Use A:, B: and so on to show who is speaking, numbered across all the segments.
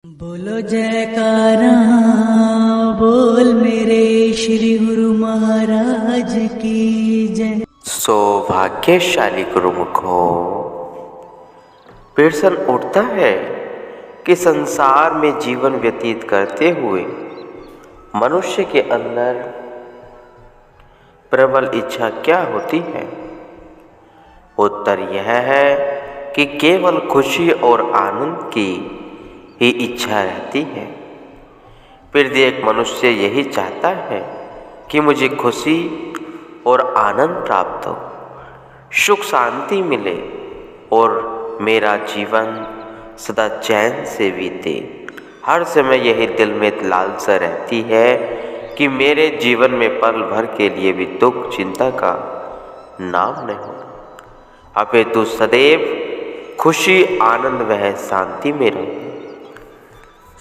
A: बोलो जयकारा, बोल मेरे श्री गुरु महाराज की जय।
B: सौभाग्यशाली गुरुमुखो, प्रश्न उठता है कि संसार में जीवन व्यतीत करते हुए मनुष्य के अंदर प्रबल इच्छा क्या होती है। उत्तर यह है कि केवल खुशी और आनंद की ही इच्छा रहती है। प्रत्येक मनुष्य यही चाहता है कि मुझे खुशी और आनंद प्राप्त हो, सुख शांति मिले और मेरा जीवन सदा चैन से बीते। हर समय यही दिल में लालसा रहती है कि मेरे जीवन में पल भर के लिए भी दुख चिंता का नाम नहीं हो, अपितु सदैव खुशी आनंद वह शांति में रहे।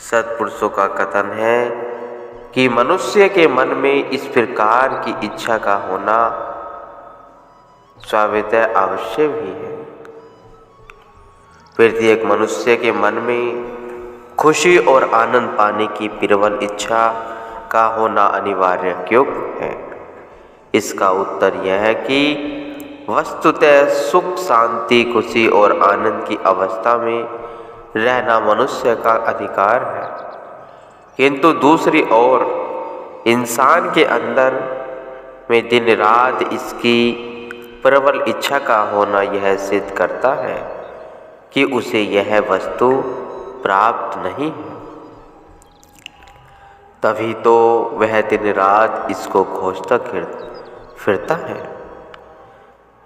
B: सत्पुरुषों का कथन है कि मनुष्य के मन में इस प्रकार की इच्छा का होना स्वभावतः आवश्यक भी है। प्रत्येक मनुष्य के मन में खुशी और आनंद पाने की प्रबल इच्छा का होना अनिवार्य क्यों है। इसका उत्तर यह है कि वस्तुतः सुख शांति खुशी और आनंद की अवस्था में रहना मनुष्य का अधिकार है, किंतु दूसरी ओर इंसान के अंदर में दिन रात इसकी प्रबल इच्छा का होना यह सिद्ध करता है कि उसे यह वस्तु प्राप्त नहीं है। तभी तो वह दिन रात इसको खोजता फिरता है।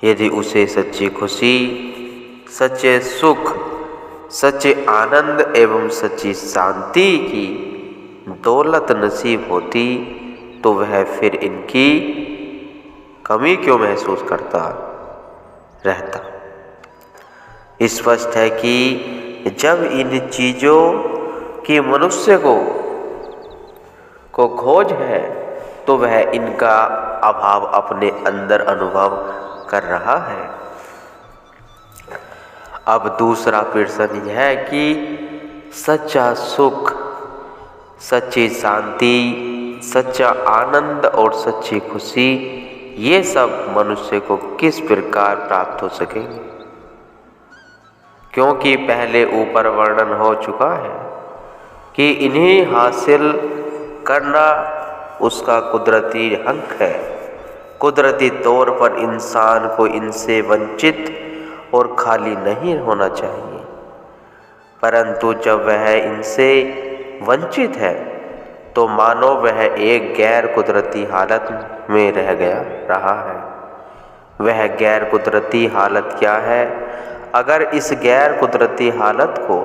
B: यदि उसे सच्ची खुशी, सच्चे सुख, सच्चे आनंद एवं सच्ची शांति की दौलत नसीब होती तो वह फिर इनकी कमी क्यों महसूस करता रहता। स्पष्ट है कि जब इन चीज़ों की मनुष्य को खोज है तो वह इनका अभाव अपने अंदर अनुभव कर रहा है। अब दूसरा प्रश्न यह है कि सच्चा सुख, सच्ची शांति, सच्चा आनंद और सच्ची खुशी ये सब मनुष्य को किस प्रकार प्राप्त हो सकेंगे, क्योंकि पहले ऊपर वर्णन हो चुका है कि इन्हें हासिल करना उसका कुदरती हक है। कुदरती तौर पर इंसान को इनसे वंचित और खाली नहीं होना चाहिए, परंतु जब वह इनसे वंचित है तो मानो वह एक गैर कुदरती हालत में रहा है। वह गैर कुदरती हालत क्या है? अगर इस गैर कुदरती हालत को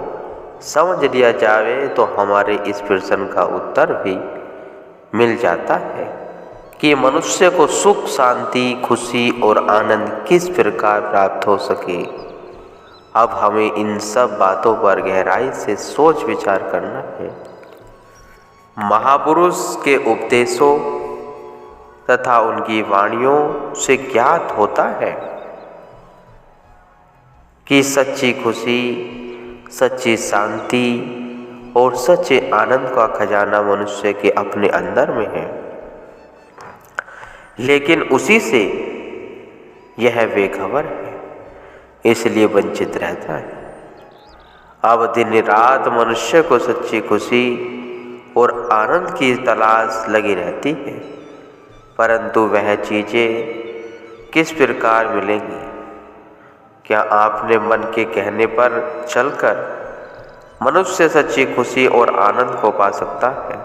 B: समझ लिया जाए तो हमारे इस प्रश्न का उत्तर भी मिल जाता है कि मनुष्य को सुख शांति खुशी और आनंद किस प्रकार प्राप्त हो सके। अब हमें इन सब बातों पर गहराई से सोच विचार करना है। महापुरुष के उपदेशों तथा उनकी वाणियों से ज्ञात होता है कि सच्ची खुशी, सच्ची शांति और सच्चे आनंद का खजाना मनुष्य के अपने अंदर में है, लेकिन उसी से यह बेखबर है, इसलिए वंचित रहता है। अब दिन रात मनुष्य को सच्ची खुशी और आनंद की तलाश लगी रहती है, परंतु वह चीज़ें किस प्रकार मिलेंगी? क्या आपने मन के कहने पर चलकर मनुष्य सच्ची खुशी और आनंद को पा सकता है?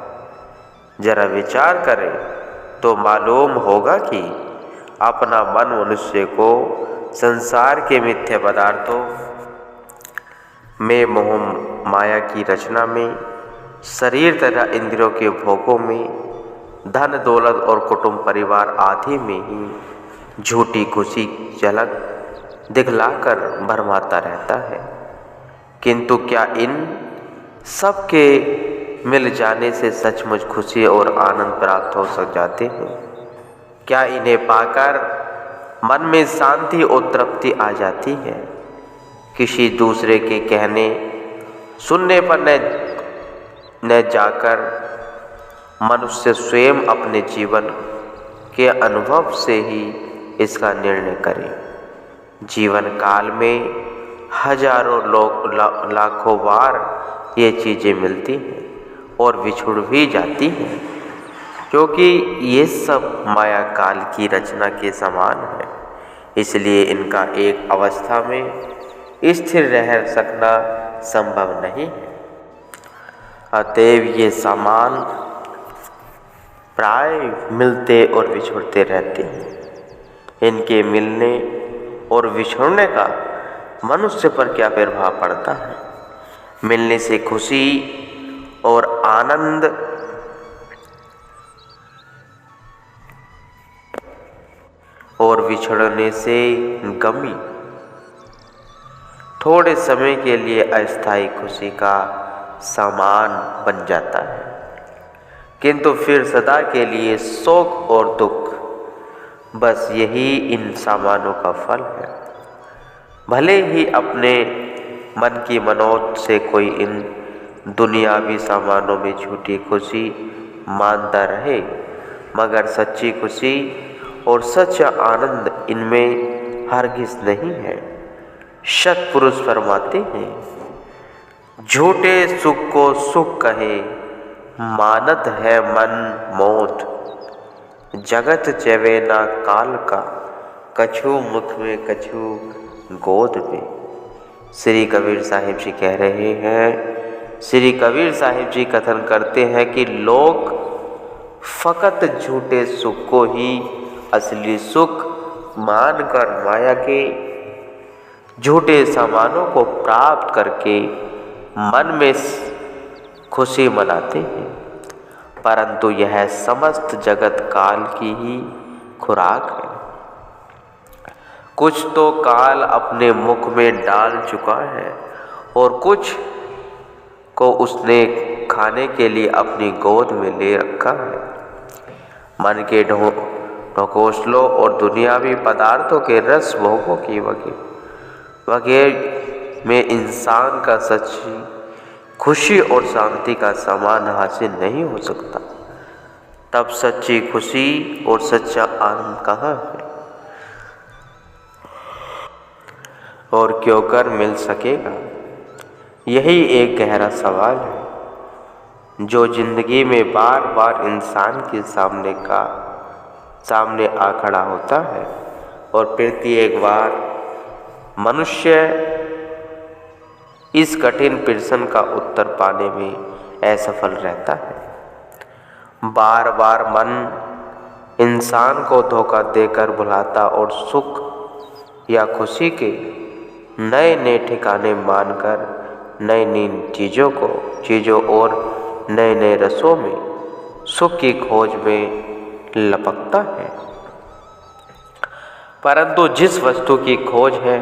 B: जरा विचार करें तो मालूम होगा कि अपना मन मनुष्य को संसार के मिथ्या पदार्थों में, मोह माया की रचना में, शरीर तथा इंद्रियों के भोगों में, धन दौलत और कुटुंब परिवार आदि में ही झूठी खुशी झलक दिखलाकर भरमाता रहता है। किंतु क्या इन सब के मिल जाने से सचमुच खुशी और आनंद प्राप्त हो जाते हैं? क्या इन्हें पाकर मन में शांति और तृप्ति आ जाती है? किसी दूसरे के कहने सुनने पर न न जाकर मनुष्य स्वयं अपने जीवन के अनुभव से ही इसका निर्णय करे। जीवन काल में हजारों लाखों बार ये चीज़ें मिलती हैं और बिछुड़ भी जाती हैं, क्योंकि ये सब माया काल की रचना के समान है। इसलिए इनका एक अवस्था में स्थिर रह सकना संभव नहीं है। अतएव ये समान प्राय मिलते और बिछुड़ते रहते हैं। इनके मिलने और बिछुड़ने का मनुष्य पर क्या प्रभाव पड़ता है? मिलने से खुशी और आनंद और बिछड़ने से गमी थोड़े समय के लिए अस्थायी खुशी का सामान बन जाता है, किंतु फिर सदा के लिए शोक और दुख। बस यही इन सामानों का फल है। भले ही अपने मन की मनोत से कोई इन दुनियावी सामानों में झूठी खुशी मानता रहे, मगर सच्ची खुशी और सच्चा आनंद इनमें हरगिज नहीं है। सत्पुरुष फरमाते हैं, झूठे सुख को सुख कहे, मानत है मन मोट। जगत चवे ना काल का, कछु मुख में कछु गोद में। श्री कबीर साहिब जी कह रहे हैं, श्री कबीर साहिब जी कथन करते हैं कि लोग फकत झूठे सुख को ही असली सुख मानकर माया के झूठे सामानों को प्राप्त करके मन में खुशी मनाते हैं, परंतु यह समस्त जगत काल की ही खुराक है। कुछ तो काल अपने मुख में डाल चुका है और कुछ को उसने खाने के लिए अपनी गोद में ले रखा है। मन के ढकोसलों और दुनियावी पदार्थों के रस भोगों की वगैरह में इंसान का सच्ची खुशी और शांति का सामान हासिल नहीं हो सकता। तब सच्ची खुशी और सच्चा आनंद कहाँ है और क्यों कर मिल सकेगा? यही एक गहरा सवाल है जो जिंदगी में बार बार इंसान के सामने आ खड़ा होता है, और प्रत्येक बार मनुष्य इस कठिन प्रश्न का उत्तर पाने में असफल रहता है। बार बार मन इंसान को धोखा देकर भुलाता और सुख या खुशी के नए नए ठिकाने मानकर नई नई चीज़ों और नए नए रसों में सुख की खोज में लपकता है, परंतु जिस वस्तु की खोज है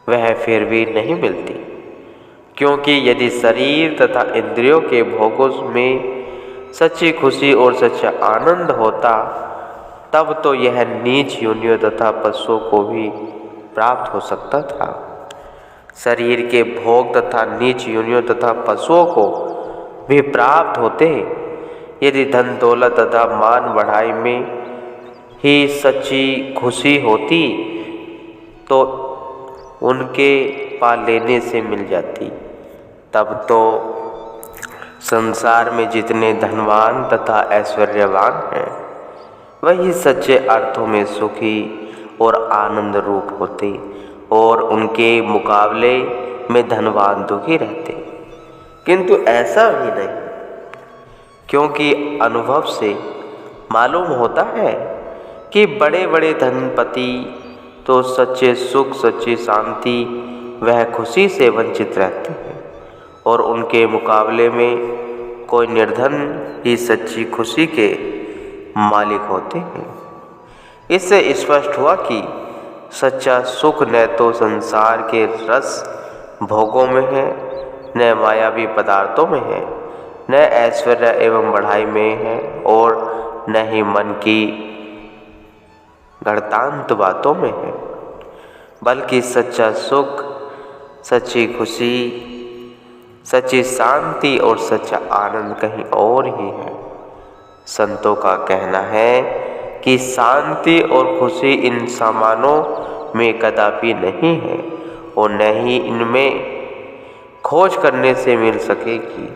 B: वह फिर भी नहीं मिलती, क्योंकि यदि शरीर तथा इंद्रियों के भोगों में सच्ची खुशी और सच्चा आनंद होता, तब तो यह नीच योनियों तथा पशुओं को भी प्राप्त हो सकता था। शरीर के भोग तथा नीच योनियों तथा पशुओं को भी प्राप्त होते यदि धन दौलत तथा मान बढ़ाई में ही सच्ची खुशी होती तो उनके पा लेने से मिल जाती। तब तो संसार में जितने धनवान तथा ऐश्वर्यवान हैं वही सच्चे अर्थों में सुखी और आनंद रूप होते, और उनके मुकाबले में धनवान दुखी रहते। किंतु ऐसा भी नहीं, क्योंकि अनुभव से मालूम होता है कि बड़े बड़े धनपति तो सच्चे सुख सच्ची शांति वह खुशी से वंचित रहते हैं, और उनके मुकाबले में कोई निर्धन ही सच्ची खुशी के मालिक होते हैं। इससे स्पष्ट हुआ कि सच्चा सुख न तो संसार के रस भोगों में है, न मायावी पदार्थों में है, न ऐश्वर्य एवं बढ़ाई में है, और न ही मन की गणतांत बातों में है, बल्कि सच्चा सुख सच्ची खुशी सच्ची शांति और सच्चा आनंद कहीं और ही है। संतों का कहना है कि शांति और खुशी इन सामानों में कदापि नहीं है और न ही इनमें खोज करने से मिल सकेगी।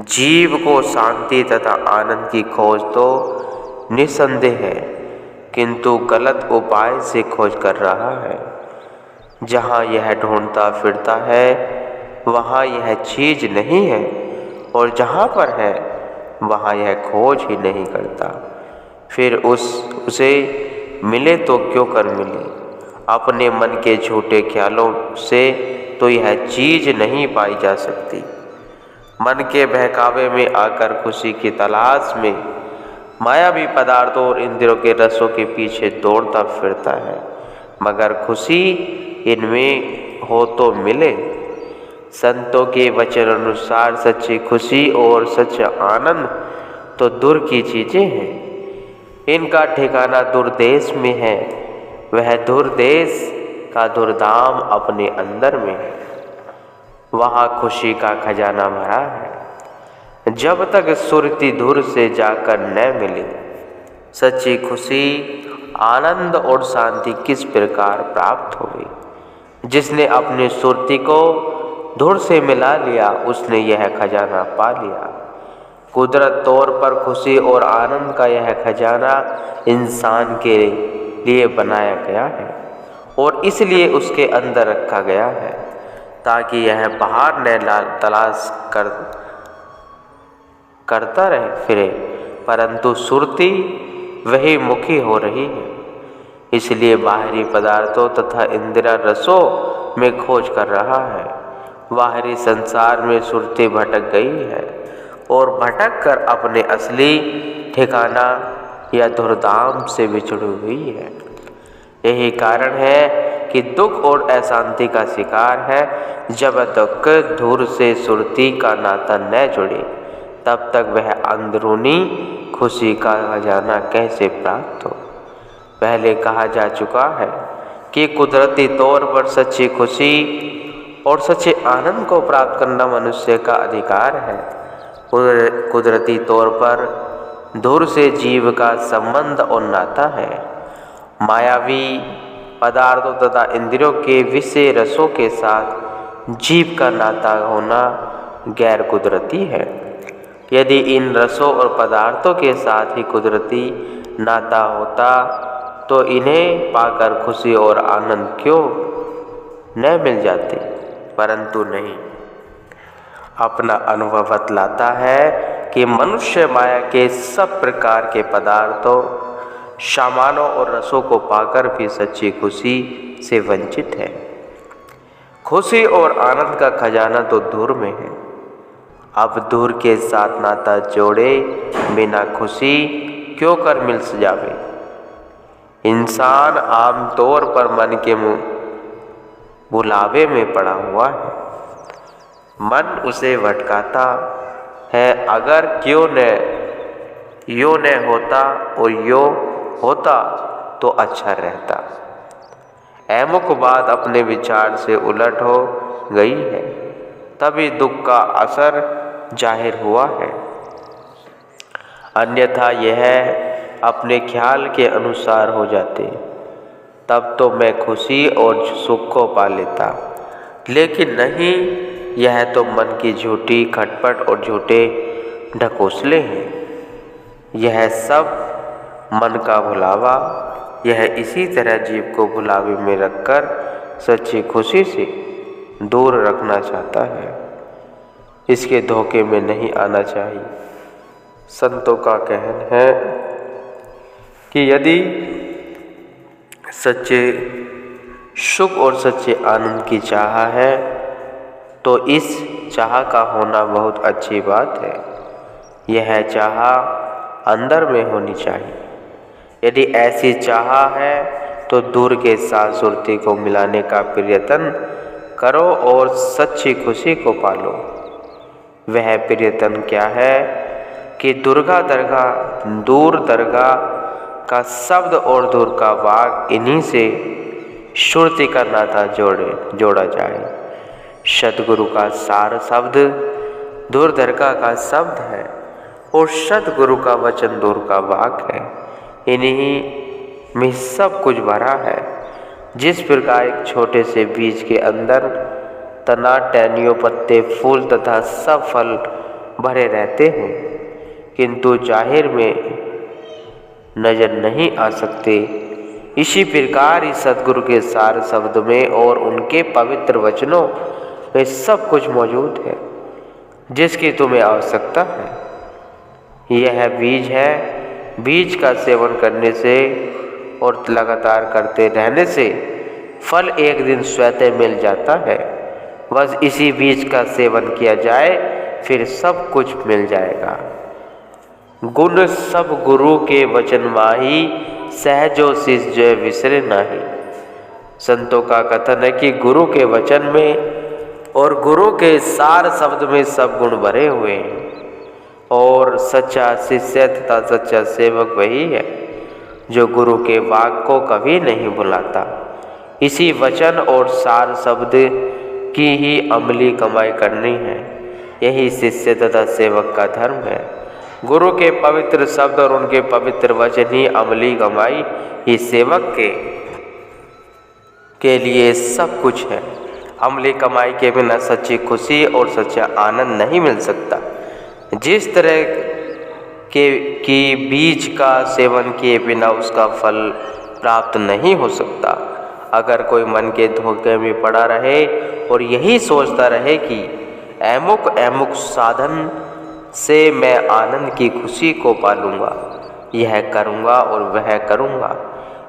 B: जीव को शांति तथा आनंद की खोज तो निस्संदेह है, किंतु गलत उपाय से खोज कर रहा है। जहाँ यह ढूंढता फिरता है वहाँ यह चीज नहीं है, और जहाँ पर है वहाँ यह खोज ही नहीं करता। फिर उसे मिले तो क्यों कर मिले। अपने मन के झूठे ख्यालों से तो यह चीज नहीं पाई जा सकती। मन के बहकावे में आकर खुशी की तलाश में मायावी पदार्थों और इंद्रियों के रसों के पीछे दौड़ता फिरता है, मगर खुशी इनमें हो तो मिले। संतों के वचन अनुसार सच्ची खुशी और सच्चा आनंद तो दूर की चीजें हैं। इनका ठिकाना दूरदेश में है। वह दूरदेश का दुर्धाम अपने अंदर में है। वहाँ खुशी का खजाना भरा है। जब तक सुरती दूर से जाकर न मिले, सच्ची खुशी, आनंद और शांति किस प्रकार प्राप्त होगी। जिसने अपनी सुरती को धूल से मिला लिया, उसने यह खजाना पा लिया। कुदरत तौर पर खुशी और आनंद का यह खजाना इंसान के लिए बनाया गया है और इसलिए उसके अंदर रखा गया है, ताकि यह बाहर न तलाश करता रहे फिरे, परंतु सुरती वही मुखी हो रही है। इसलिए बाहरी पदार्थों तथा इंद्रिय रसों में खोज कर रहा है। बाहरी संसार में सुरती भटक गई है और भटक कर अपने असली ठिकाना या धुरधाम से बिछड़ी हुई है। यही कारण है कि दुख और अशांति का शिकार है। जब तक धूर से सुरती का नाता न जुड़े, तब तक वह अंदरूनी खुशी का खजाना कैसे प्राप्त हो। पहले कहा जा चुका है कि कुदरती तौर पर सच्ची खुशी और सच्चे आनंद को प्राप्त करना मनुष्य का अधिकार है। कुदरती तौर पर धूर से जीव का संबंध और नाता है। मायावी पदार्थों तथा इंद्रियों के विषय रसों के साथ जीव का नाता होना गैर कुदरती है। यदि इन रसों और पदार्थों के साथ ही कुदरती नाता होता तो इन्हें पाकर खुशी और आनंद क्यों न मिल जाते, परंतु नहीं। अपना अनुभव बतलाता है कि मनुष्य माया के सब प्रकार के पदार्थों, सामानों और रसों को पाकर भी सच्ची खुशी से वंचित है। खुशी और आनंद का खजाना तो दूर में है। अब दूर के साथ नाता जोड़े बिना खुशी क्यों कर मिल जावे। इंसान आमतौर पर मन के बुलावे में पड़ा हुआ है। मन उसे भटकाता है। अगर क्यों न यो न होता और यो होता तो अच्छा रहता। अमुक बात अपने विचार से उलट हो गई है, तभी दुख का असर जाहिर हुआ है। अन्यथा यह अपने ख्याल के अनुसार हो जाते, तब तो मैं खुशी और सुख को पा लेता। लेकिन नहीं, यह तो मन की झूठी खटपट और झूठे ढकोसले हैं। यह सब मन का भुलावा, यह इसी तरह जीव को भुलावे में रखकर सच्ची खुशी से दूर रखना चाहता है। इसके धोखे में नहीं आना चाहिए। संतों का कहना है कि यदि सच्चे सुख और सच्चे आनंद की चाह है तो इस चाह का होना बहुत अच्छी बात है। यह चाह अंदर में होनी चाहिए। यदि ऐसी चाह है तो दूर के साथ सुरती को मिलाने का प्रयत्न करो और सच्ची खुशी को पालो। वह प्रयत्न क्या है कि दूर दरगाह का शब्द और दूर का वाक, इन्हीं से सुरती का नाता जोड़ा जाए। सतगुरु का सार शब्द दूरदर्का का शब्द है और सतगुरु का वचन दूर का वाक है। इन्हीं में सब कुछ भरा है। जिस प्रकार एक छोटे से बीज के अंदर तना, टहनियों, पत्ते, फूल तथा सब फल भरे रहते हैं, किंतु जाहिर में नजर नहीं आ सकते, इसी प्रकार ही सतगुरु के सार शब्द में और उनके पवित्र वचनों में सब कुछ मौजूद है जिसकी तुम्हें आवश्यकता है। यह बीज है। बीज का सेवन करने से और लगातार करते रहने से फल एक दिन स्वतः मिल जाता है। बस इसी बीज का सेवन किया जाए, फिर सब कुछ मिल जाएगा। गुण सब गुरु के वचन माही, सहजो शिष जय विसरे नाही। संतों का कथन है कि गुरु के वचन में और गुरु के सार शब्द में सब गुण भरे हुए हैं और सच्चा शिष्य तथा सच्चा सेवक वही है जो गुरु के वाक को कभी नहीं भुलाता। इसी वचन और सार शब्द की ही अमली कमाई करनी है। यही शिष्य तथा सेवक का धर्म है। गुरु के पवित्र शब्द और उनके पवित्र वचन ही अमली कमाई ही सेवक के लिए सब कुछ है। अमली कमाई के बिना सच्ची खुशी और सच्चा आनंद नहीं मिल सकता। जिस तरह के बीज का सेवन किए बिना उसका फल प्राप्त नहीं हो सकता। अगर कोई मन के धोखे में पड़ा रहे और यही सोचता रहे कि अमुक साधन से मैं आनंद की खुशी को पालूंगा, यह करूंगा और वह करूंगा,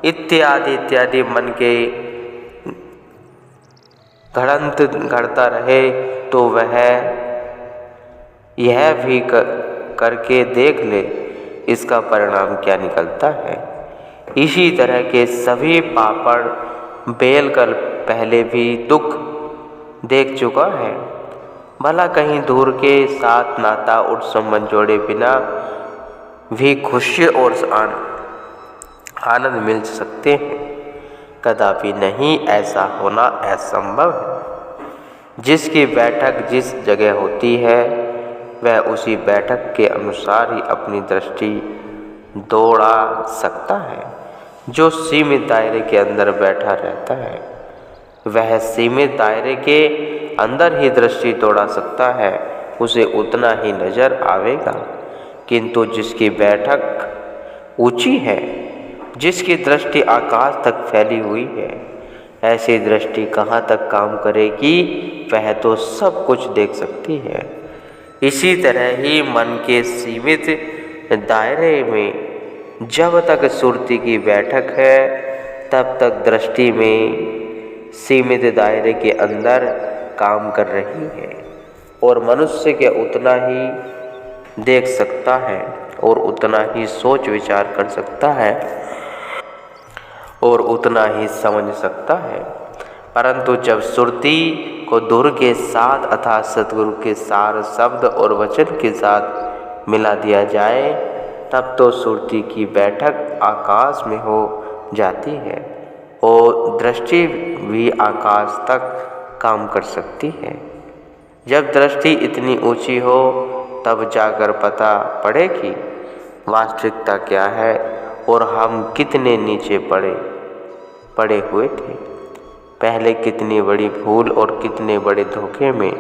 B: इत्यादि इत्यादि मन के घड़ंत घड़ता रहे, तो वह यह भी करके देख ले इसका परिणाम क्या निकलता है। इसी तरह के सभी पापड़ बेल कर पहले भी दुख देख चुका है। भला कहीं दूर के साथ नाता और संबंध जोड़े बिना भी खुशी और आनंद मिल सकते हैं? कदापि नहीं, ऐसा होना असंभव है। जिसकी बैठक जिस जगह होती है वह उसी बैठक के अनुसार ही अपनी दृष्टि दौड़ा सकता है। जो सीमित दायरे के अंदर बैठा रहता है वह सीमित दायरे के अंदर ही दृष्टि दौड़ा सकता है, उसे उतना ही नजर आवेगा। किंतु जिसकी बैठक ऊंची है, जिसकी दृष्टि आकाश तक फैली हुई है, ऐसी दृष्टि कहाँ तक काम करेगी? वह तो सब कुछ देख सकती है। इसी तरह ही मन के सीमित दायरे में जब तक सुरती की बैठक है, तब तक दृष्टि में सीमित दायरे के अंदर काम कर रही है और मनुष्य के उतना ही देख सकता है और उतना ही सोच विचार कर सकता है और उतना ही समझ सकता है। परंतु जब सुरती को धुर के साथ अर्थात सतगुरु के सार शब्द और वचन के साथ मिला दिया जाए, तब तो सुरती की बैठक आकाश में हो जाती है और दृष्टि भी आकाश तक काम कर सकती है। जब दृष्टि इतनी ऊंची हो तब जाकर पता पड़े कि वास्तविकता क्या है और हम कितने नीचे पड़े हुए थे। पहले कितनी बड़ी भूल और कितने बड़े धोखे में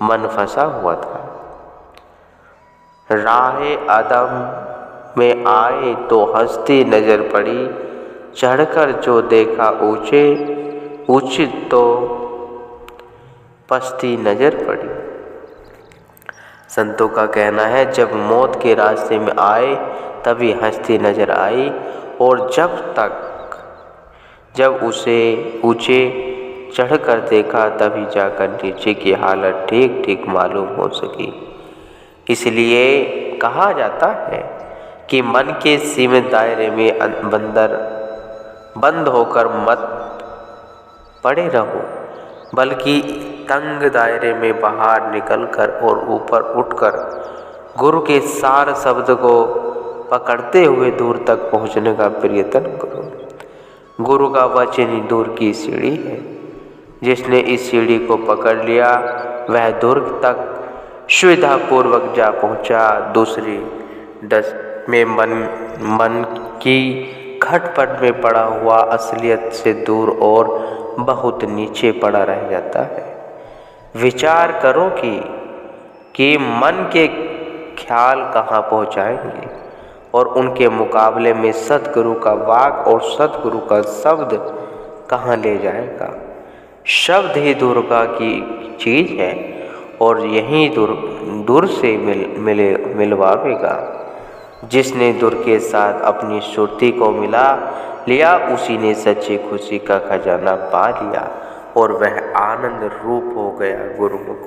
B: मन फंसा हुआ था। राहे आदम में आए तो हंसती नजर पड़ी, चढ़कर जो देखा ऊंचे उचित तो पस्ती नजर पड़ी। संतों का कहना है जब मौत के रास्ते में आए तभी हंसती नजर आई और जब उसे ऊंचे चढ़कर देखा तभी जाकर नीचे की हालत ठीक ठीक मालूम हो सकी। इसलिए कहा जाता है कि मन के सीमित दायरे में बंद होकर मत पड़े रहो, बल्कि तंग दायरे में बाहर निकलकर और ऊपर उठकर गुरु के सार शब्द को पकड़ते हुए दूर तक पहुंचने का प्रयत्न करो। गुरु का वचन ही दूर की सीढ़ी है। जिसने इस सीढ़ी को पकड़ लिया वह दुर्ग तक सुविधापूर्वक जा पहुँचा। दूसरी 10 में मन की खटपट में पड़ा हुआ असलियत से दूर और बहुत नीचे पड़ा रह जाता है। विचार करो कि मन के ख्याल कहाँ पहुँचाएंगे और उनके मुकाबले में सतगुरु का वाक और सतगुरु का शब्द कहाँ ले जाएगा। शब्द ही दुर्गा की चीज़ है और यही दूर से मिलवावेगा। जिसने दूर के साथ अपनी सुरती को मिला लिया उसी ने सच्ची खुशी का खजाना पा लिया और वह आनंद रूप हो गया गुरुमुख।